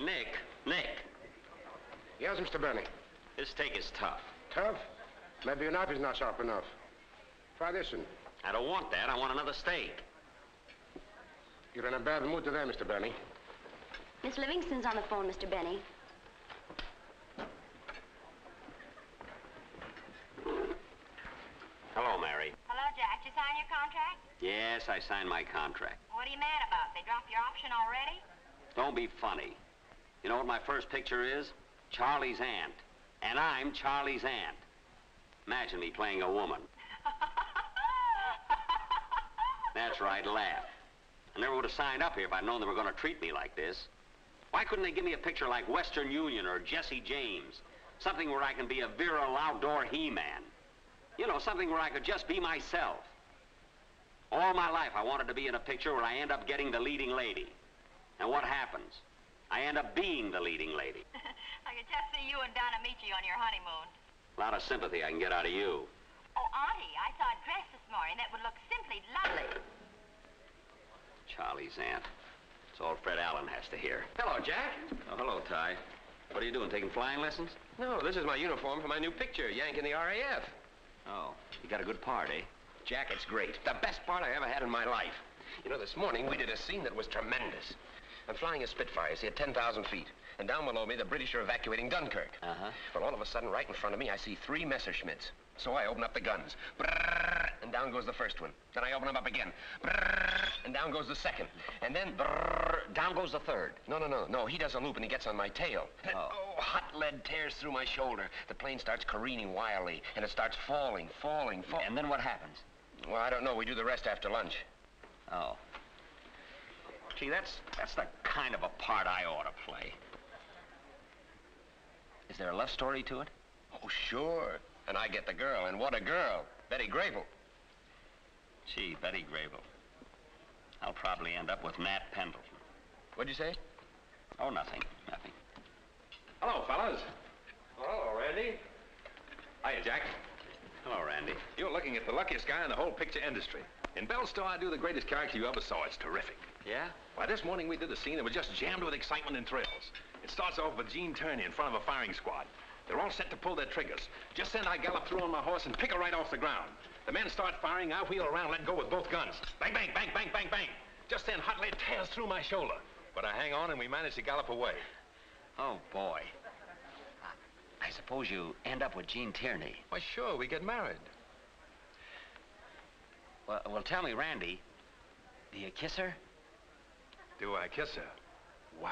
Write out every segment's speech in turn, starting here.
Nick. Nick. Yes, Mr. Benny. This steak is tough. Tough? Maybe your knife is not sharp enough. Try this one. I don't want that. I want another steak. You're in a bad mood today, Mr. Benny. Miss Livingston's on the phone, Mr. Benny. Hello, Mary. Hello, Jack. Did you sign your contract? Yes, I signed my contract. What are you mad about? They dropped your option already? Don't be funny. You know what my first picture is? Charley's aunt. And I'm Charley's aunt. Imagine me playing a woman. That's right, laugh. I never would have signed up here if I'd known they were going to treat me like this. Why couldn't they give me a picture like Western Union or Jesse James? Something where I can be a virile outdoor he-man. You know, something where I could just be myself. All my life I wanted to be in a picture where I end up getting the leading lady. And what happens? I end up being the leading lady. I could just see you and Donna Michi on your honeymoon. A lot of sympathy I can get out of you. Oh, Auntie, I saw a dress this morning that would look simply lovely. Charley's aunt. It's all Fred Allen has to hear. Hello, Jack. Oh, hello, Ty. What are you doing, taking flying lessons? No, this is my uniform for my new picture, Yank in the RAF. Oh, you got a good part, eh? Jack, it's great. The best part I ever had in my life. You know, this morning we did a scene that was tremendous. I'm flying a Spitfire, see, at 10,000 feet. And down below me, the British are evacuating Dunkirk. Uh-huh. Well, all of a sudden, right in front of me, I see 3 Messerschmitts. So I open up the guns. Brrr, and down goes the first one. Then I open them up again. Brrr, and down goes the second. And then, brrr, down goes the third. No, he does a loop and he gets on my tail. And, oh, hot lead tears through my shoulder. The plane starts careening wildly, and it starts falling. And then what happens? Well, I don't know. We do the rest after lunch. Oh. Gee, that's the kind of a part I ought to play. Is there a love story to it? Oh, sure. And I get the girl, and what a girl. Betty Grable. Gee, Betty Grable. I'll probably end up with Nat Pendleton. What'd you say? Oh, nothing. Hello, fellas. Oh, hello, Randy. Hiya, Jack. Hello, Randy. You're looking at the luckiest guy in the whole picture industry. In Belstow, I do the greatest character you ever saw. It's terrific. Yeah? Why, this morning we did a scene that was just jammed with excitement and thrills. It starts off with Gene Tierney in front of a firing squad. They're all set to pull their triggers. Just then I gallop through on my horse and pick her right off the ground. The men start firing, I wheel around, let go with both guns. Bang, bang, bang, bang, bang, bang. Just then hot lead tears through my shoulder. But I hang on and we manage to gallop away. Oh, boy. I suppose you end up with Gene Tierney. Why, sure, we get married. Well, tell me, Randy, do you kiss her? Do I kiss her? Wow.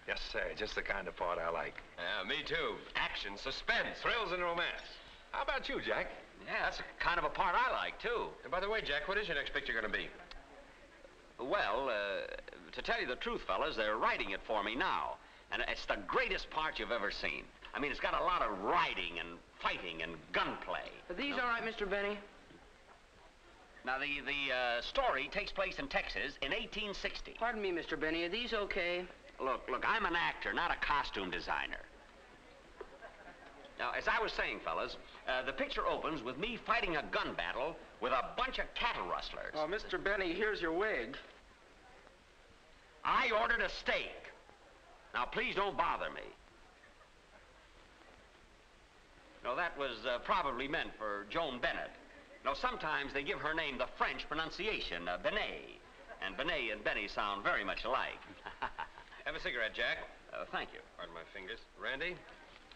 Yes, sir. Just the kind of part I like. Yeah, me too. Action, suspense. Thrills and romance. How about you, Jack? Yeah, that's the kind of a part I like, too. And by the way, Jack, what is your next picture going to be? Well, to tell you the truth, fellas, they're writing it for me now. And it's the greatest part you've ever seen. I mean, it's got a lot of riding and fighting and gunplay. Are these all right, Mr. Benny? Now, the story takes place in Texas in 1860. Pardon me, Mr. Benny. Are these okay? Look, I'm an actor, not a costume designer. Now, as I was saying, fellas, the picture opens with me fighting a gun battle with a bunch of cattle rustlers. Oh, Mr. Benny, here's your wig. I ordered a steak. Now, please don't bother me. No, that was probably meant for Joan Bennett. Now, sometimes they give her name the French pronunciation, Benet. And Benet and Benny sound very much alike. Have a cigarette, Jack. Thank you. Pardon my fingers. Randy,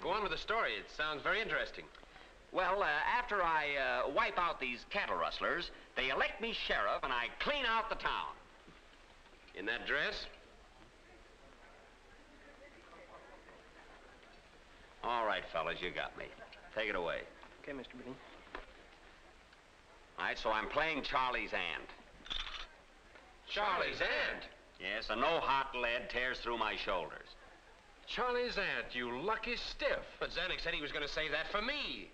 go on with the story. It sounds very interesting. Well, after I wipe out these cattle rustlers, they elect me sheriff and I clean out the town. In that dress? All right, fellas, you got me. Take it away. Okay, Mr. Benny. All right, so I'm playing Charley's aunt. Charley's aunt? Yes, and no hot lead tears through my shoulders. Charley's aunt, you lucky stiff. But Zanuck said he was going to save that for me.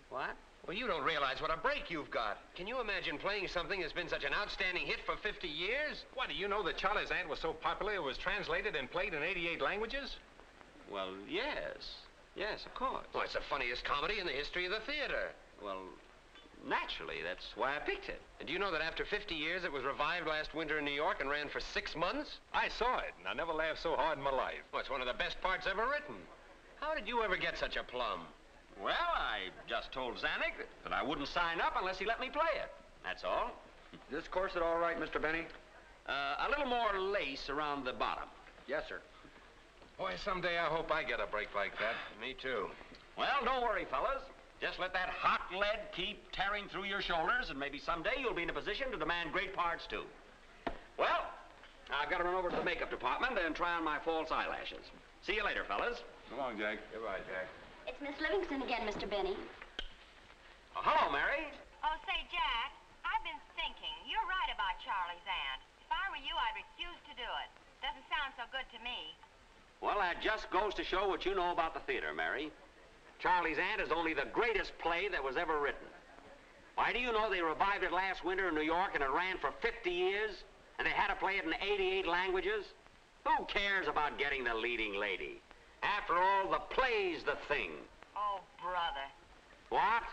What? Well, you don't realize what a break you've got. Can you imagine playing something that's been such an outstanding hit for 50 years? What, do you know that Charley's aunt was so popular it was translated and played in 88 languages? Well, yes. Yes, of course. Well, it's the funniest comedy in the history of the theater. Well, Naturally, that's why I picked it. And do you know that after 50 years, it was revived last winter in New York and ran for 6 months? I saw it, and I never laughed so hard in my life. Well, it's one of the best parts ever written. How did you ever get such a plum? Well, I just told Zanuck that I wouldn't sign up unless he let me play it. That's all. Is this corset all right, Mr. Benny? A little more lace around the bottom. Yes, sir. Boy, someday I hope I get a break like that. Me too. Well, don't worry, fellas. Just let that hot lead keep tearing through your shoulders, and maybe someday you'll be in a position to demand great parts, too. Well, I've got to run over to the makeup department and try on my false eyelashes. See you later, fellas. So long, Jack. Goodbye, Jack. It's Miss Livingston again, Mr. Benny. Oh, hello, Mary. Oh, say, Jack, I've been thinking. You're right about Charlie's aunt. If I were you, I'd refuse to do it. Doesn't sound so good to me. Well, that just goes to show what you know about the theater, Mary. Charley's Aunt is only the greatest play that was ever written. Why, do you know they revived it last winter in New York and it ran for 50 years? And they had to play it in 88 languages? Who cares about getting the leading lady? After all, the play's the thing. Oh, brother. What?